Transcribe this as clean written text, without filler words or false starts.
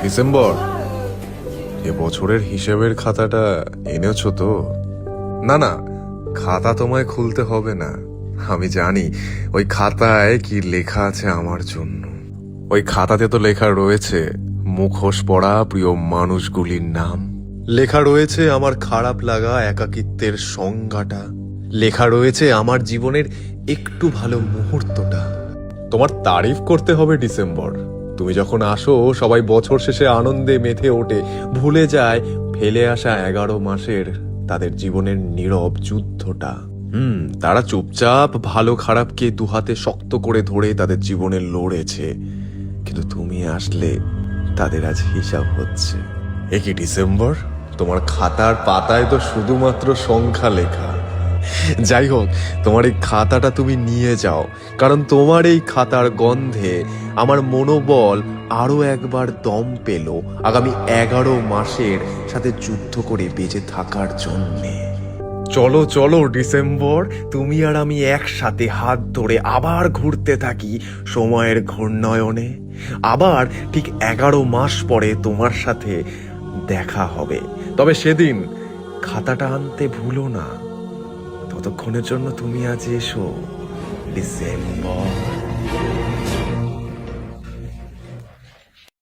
December, এ বছরের হিসেবের খাতাটা এনেছো তো? না না, খাতা তোমায় খুলতে হবে না। আমি জানি ওই খাতায় কি লেখা আছে আমার জন্য। ওই খাতাতে তো লেখা রয়েছে মুখোশ পড়া প্রিয় মানুষগুলির নাম, লেখা রয়েছে আমার খারাপ লাগা একাকিত্বের সংজ্ঞাটা, লেখা রয়েছে আমার জীবনের একটু ভালো মুহূর্তটা। তোমার তারিফ করতে হবে ডিসেম্বর। তুমি যখন আসো সবাই বছর শেষে আনন্দে মেতে ওঠে, ভুলে যায় ফেলে আসা 11 মাসের তাদের জীবনের নীরব যুদ্ধটা। তারা চুপচাপ ভালো খারাপকে দুহাতে শক্ত করে ধরে তাদের জীবনে লড়েছে, কিন্তু তুমি আসলে তাদের আজ হিসাব হচ্ছে। এ কি ডিসেম্বর, তোমার খাতার পাতায় তো শুধুমাত্র সংখ্যা লেখা। যাই হোক, তোমার এই খাতাটা তুমি নিয়ে যাও, কারণ তোমার এই খাতার গন্ধে আমার মনোবল আরো একবার দম পেল আগামী 11 মাসের সাথে যুদ্ধ করে বেঁচে থাকার জন্যে। চলো চলো ডিসেম্বর, তুমি আর আমি একসাথে হাত ধরে আবার ঘুরতে থাকি সময়ের ঘূর্ণয়নে। আবার ঠিক 11 মাস পরে তোমার সাথে দেখা হবে, তবে সেদিন খাতাটা আনতে ভুলো না। ততক্ষণের জন্য তুমি আজ এসো ডিসেম্বর।